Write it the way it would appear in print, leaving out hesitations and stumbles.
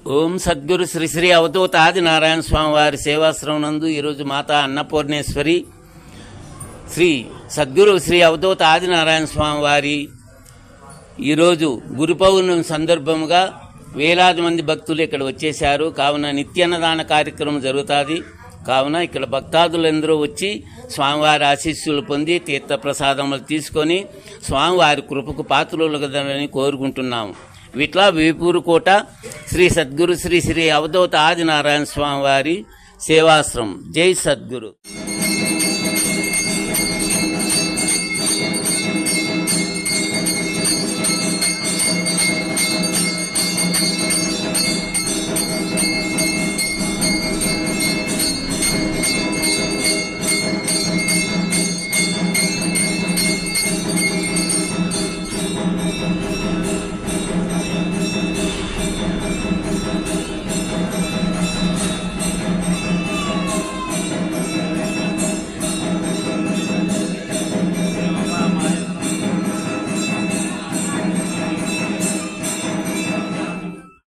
ఓం సద్గురు శ్రీ శ్రీ అవధూత ఆదినారాయణ స్వామి వారి సేవాశ్రమం నందు ఈరోజు మాతా అన్నపూర్ణేశ్వరి శ్రీ సద్గురు శ్రీ అవధూత ఆదినారాయణ స్వామి వారి ఈరోజు గురు పౌర్ణమి సందర్భముగా వేలాది మంది భక్తులు ఇక్కడ వచ్చేశారు. కావున నిత్యాన్నదాన కార్యక్రమం జరుగుతుంది. కావున ఇక్కడ భక్తాదులందరూ వచ్చి స్వామివారి ఆశీస్సులు పొంది తీర్థప్రసాదములు తీసుకొని స్వామివారి కృపకు పాత్రలు కదని కోరుకుంటున్నాము. విట్లా వేపూరుకోట శ్రీ సద్గురు శ్రీ శ్రీ అవధూత ఆదినారాయణ స్వామి వారి సేవాశ్రమం. జై సద్గురు.